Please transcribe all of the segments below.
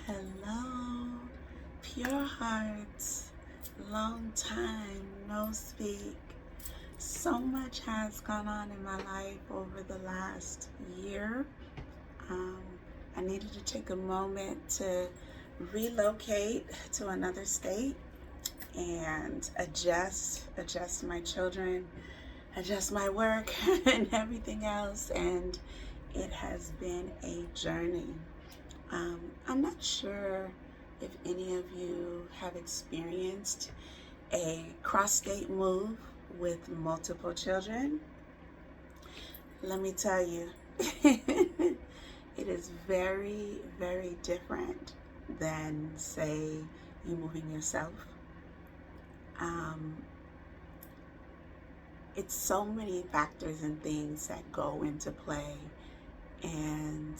Hello, Purehearts. Long time no speak. So much has gone on in my life over the last year. Um, I needed to take a moment to relocate to another state and adjust my children, adjust my work and everything else. And it has been a journey. I'm not sure if any of you have experienced a cross-state move with multiple children. Let me tell you, it is very, very different than, say, you moving yourself. It's so many factors and things that go into play, and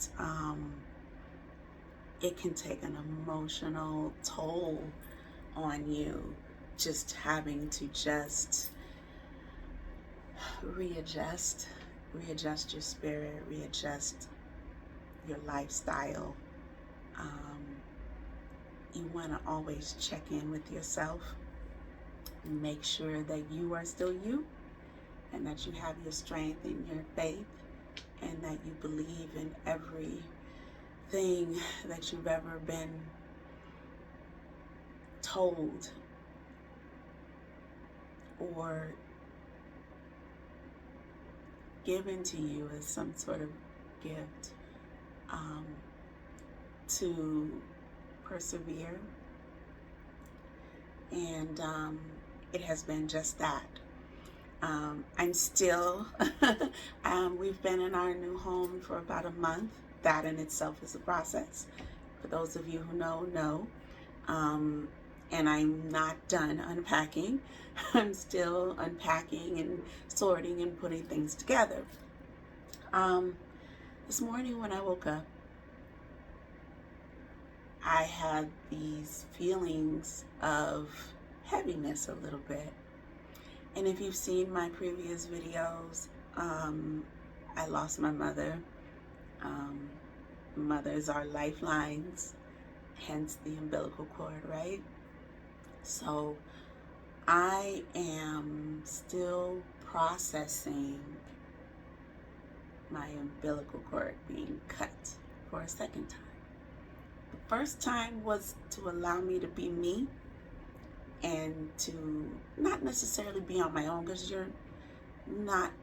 it can take an emotional toll on you, just having to readjust your spirit, readjust your lifestyle. You want to always check in with yourself, make sure that you are still you, and that you have your strength in your faith, and that you believe in everything that you've ever been told or given to you as some sort of gift, to persevere. And it has been just that. I'm still, we've been in our new home for about a month. That in itself is a process. For those of you who know. And I'm not done unpacking. I'm still unpacking and sorting and putting things together. This morning when I woke up, I had these feelings of heaviness a little bit. And if you've seen my previous videos, I lost my mother. Mothers are lifelines, hence the umbilical cord, right? So I am still processing my umbilical cord being cut for a second time. The first time was to allow me to be me and to not necessarily be on my own, because you're not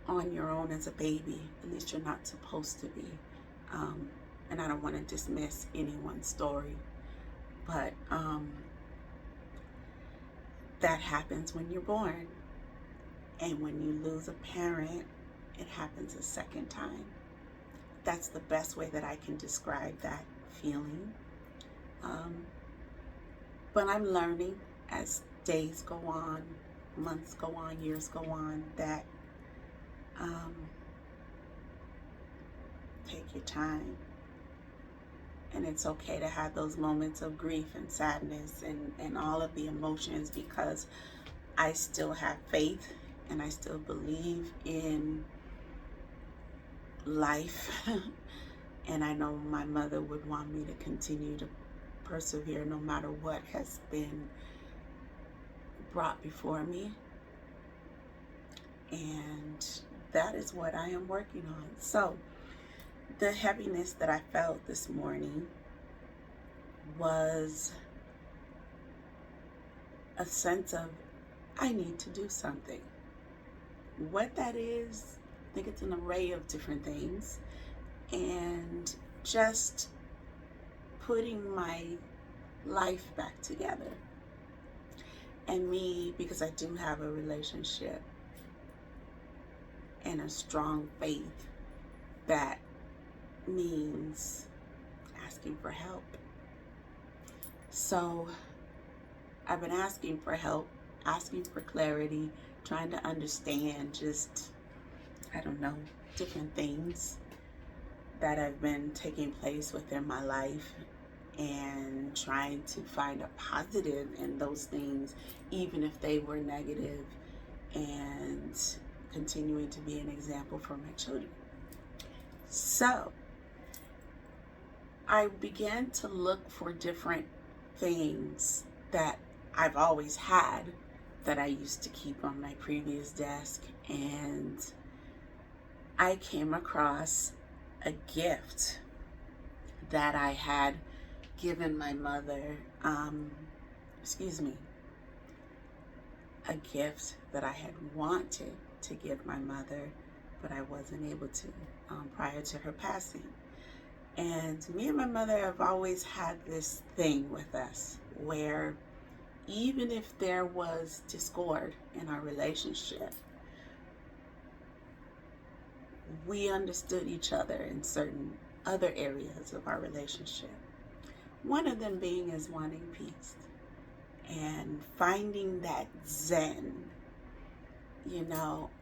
on your own as a baby. At least you're not supposed to be. And I don't want to dismiss anyone's story, but that happens when you're born. And when you lose a parent, it happens a second time. That's the best way that I can describe that feeling. But I'm learning as days go on, months go on, years go on, that take your time. And it's okay to have those moments of grief and sadness and all of the emotions, because I still have faith and I still believe in life. And I know my mother would want me to continue to persevere no matter what has been brought before me. And that is what I am working on. So the heaviness that I felt this morning was a sense of, I need to do something. What that is, I think it's an array of different things. And just putting my life back together. And me, because I do have a relationship and a strong faith, that means asking for help. So I've been asking for help, asking for clarity, trying to understand just, I don't know, different things that have been taking place within my life, and trying to find a positive in those things, even if they were negative, and continuing to be an example for my children. So I began to look for different things that I've always had that I used to keep on my previous desk, and I came across a gift that I had given my mother, a gift that I had wanted to give my mother, but I wasn't able to prior to her passing. And me and my mother have always had this thing with us where even if there was discord in our relationship, we understood each other in certain other areas of our relationship. One of them being is wanting peace and finding that zen,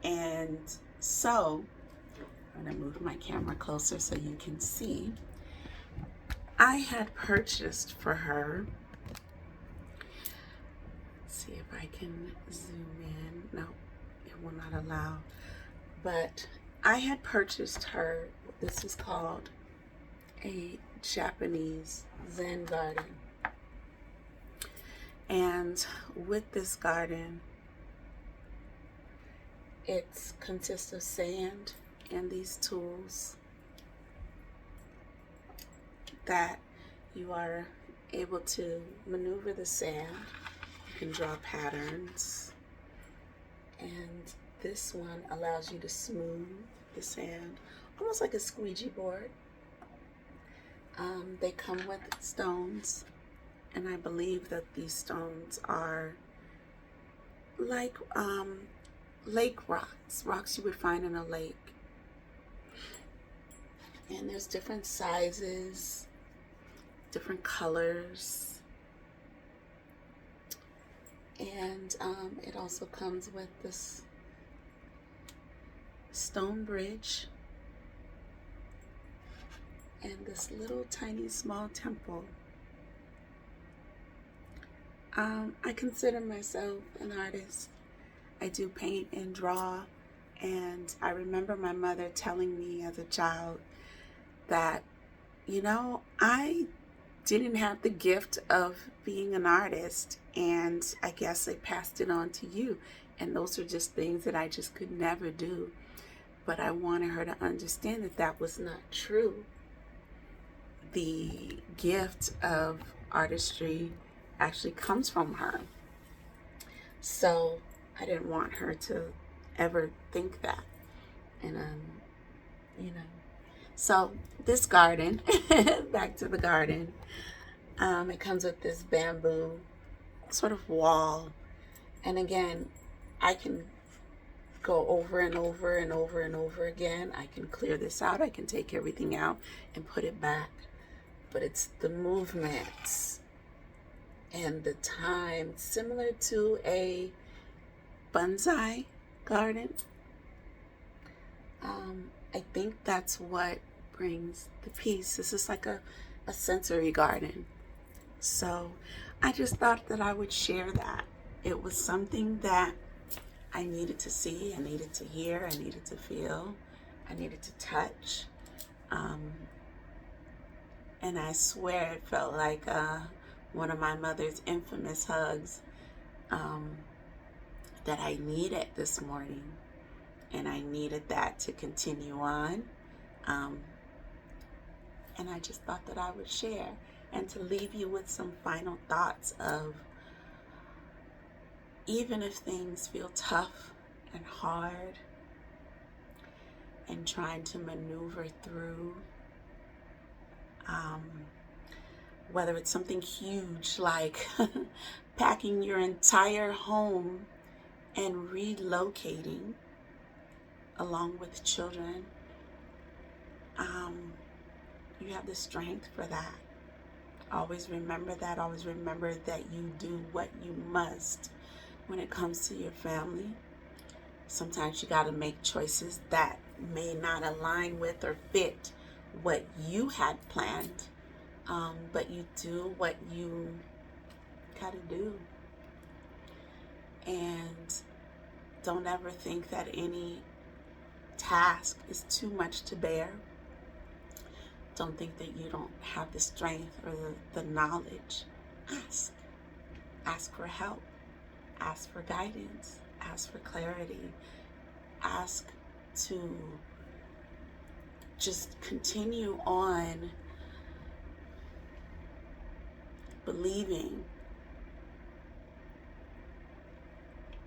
and so I'm going to move my camera closer so you can see. I had purchased for her, let's see if I can zoom in. No, it will not allow. But I had purchased her, this is called a Japanese Zen garden. And with this garden, it consists of sand and these tools that you are able to maneuver the sand. You can draw patterns, and this one allows you to smooth the sand, almost like a squeegee board. They come with stones, and I believe that these stones are like lake rocks you would find in a lake. And there's different sizes, different colors, and it also comes with this stone bridge and this little tiny small temple. I consider myself an artist. I do paint and draw, and I remember my mother telling me as a child that, I didn't have the gift of being an artist, and I guess they passed it on to you. And those are just things that I just could never do. But I wanted her to understand that that was not true. The gift of artistry actually comes from her. So I didn't want her to ever think that. And, so this garden, back to the garden, it comes with this bamboo sort of wall. And again, I can go over and over and over and over again. I can clear this out. I can take everything out and put it back. But it's the movements and the time, similar to a bonsai garden. I think that's what brings the peace. This is like a sensory garden. So I just thought that I would share that. It was something that I needed to see, I needed to hear, I needed to feel, I needed to touch. And I swear it felt like one of my mother's infamous hugs that I needed this morning. And I needed that to continue on. And I just thought that I would share and to leave you with some final thoughts of, even if things feel tough and hard and trying to maneuver through, whether it's something huge like packing your entire home and relocating along with children, you have the strength for that. Always remember that. Always remember that you do what you must when it comes to your family. Sometimes you got to make choices that may not align with or fit what you had planned, but you do what you got to do. And don't ever think that any task is too much to bear. don't think that you don't have the strength or the knowledge. Ask. Ask for help. Ask for guidance. Ask for clarity. Ask to just continue on believing,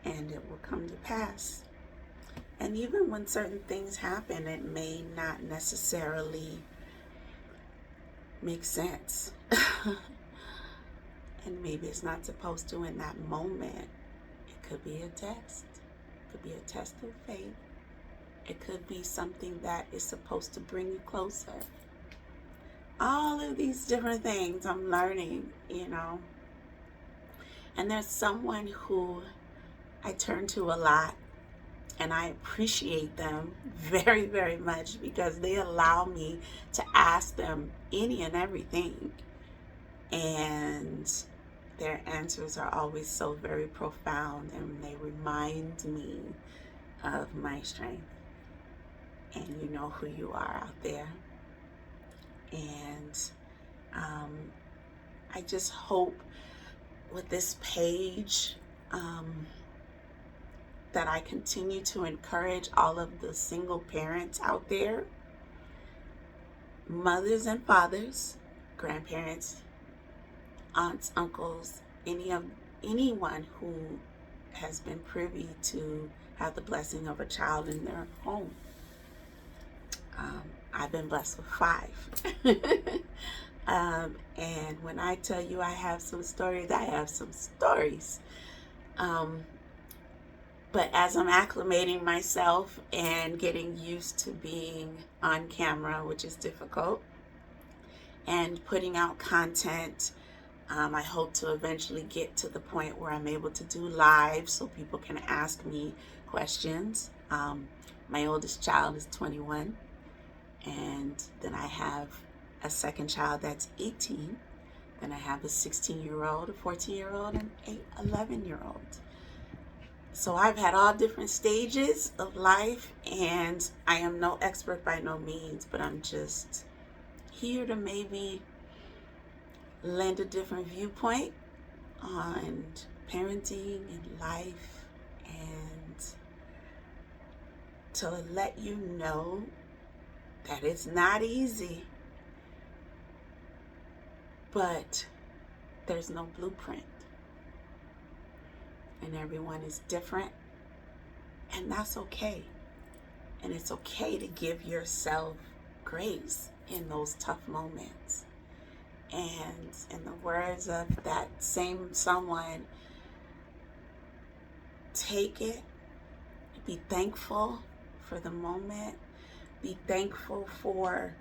and it will come to pass. And even when certain things happen, it may not necessarily make sense. And maybe it's not supposed to in that moment. It could be a test. It could be a test of faith. It could be something that is supposed to bring you closer. All of these different things I'm learning, you know. And there's someone who I turn to a lot, and I appreciate them very, very much, because they allow me to ask them any and everything. And their answers are always so very profound, and they remind me of my strength. And you know who you are out there. And I just hope with this page that I continue to encourage all of the single parents out there, mothers and fathers, grandparents, aunts, uncles, anyone who has been privy to have the blessing of a child in their home. I've been blessed with 5. And when I tell you I have some stories, I have some stories. But as I'm acclimating myself and getting used to being on camera, which is difficult, and putting out content, I hope to eventually get to the point where I'm able to do live so people can ask me questions. My oldest child is 21, and then I have a second child that's 18. Then I have a 16-year-old, a 14-year-old, and an 11-year-old. So I've had all different stages of life, and I am no expert by no means, but I'm just here to maybe lend a different viewpoint on parenting and life, and to let you know that it's not easy, but there's no blueprint. And everyone is different, and that's okay. And it's okay to give yourself grace in those tough moments. And in the words of that same someone, take it, be thankful for the moment, be thankful for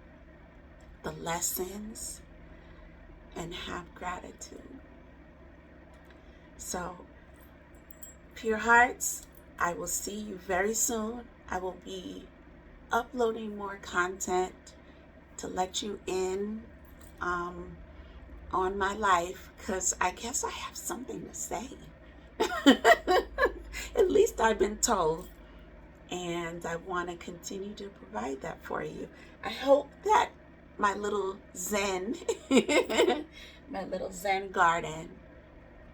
the lessons, and have gratitude. So, Pure Hearts, I will see you very soon. I will be uploading more content to let you in on my life, because I guess I have something to say. At least I've been told. And I want to continue to provide that for you. I hope that my little Zen, my little Zen garden,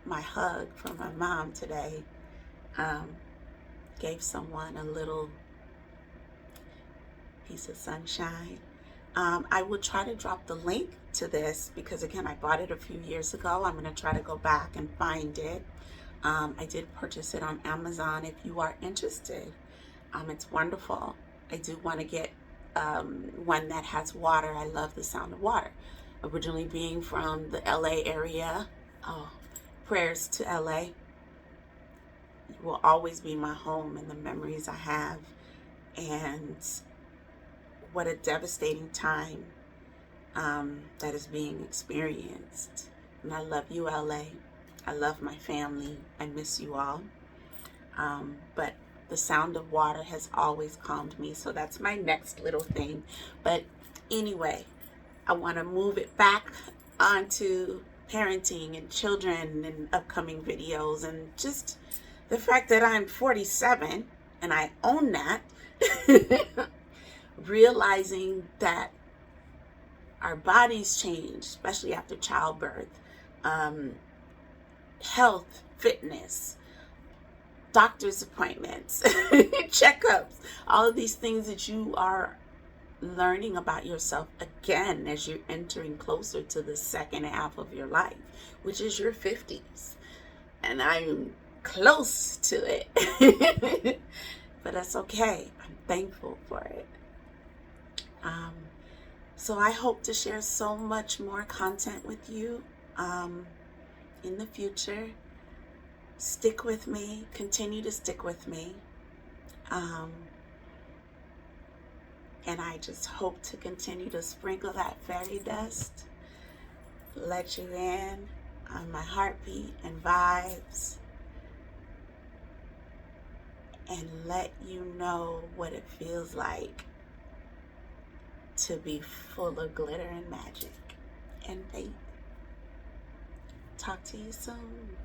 my hug from my mom today, gave someone a little piece of sunshine. I will try to drop the link to this, because again, I bought it a few years ago. I'm going to try to go back and find it. I did purchase it on Amazon if you are interested. It's wonderful. I do want to get one that has water. I love the sound of water. Originally being from the LA area, prayers to LA. It will always be my home and the memories I have. And what a devastating time that is being experienced. And I love you, LA. I love my family. I miss you all. But the sound of water has always calmed me. So that's my next little thing. But anyway, I want to move it back onto parenting and children and upcoming videos, and just the fact that I'm 47 and I own that. Realizing that our bodies change, especially after childbirth. Health, fitness, doctor's appointments, checkups, all of these things that you are learning about yourself again as you're entering closer to the second half of your life, which is your 50s. And I'm close to it. But that's okay. I'm thankful for it. So I hope to share so much more content with you in the future. Stick with me. Continue to stick with me. And I just hope to continue to sprinkle that fairy dust, let you in on my heartbeat and vibes, and let you know what it feels like to be full of glitter and magic and faith. Talk to you soon.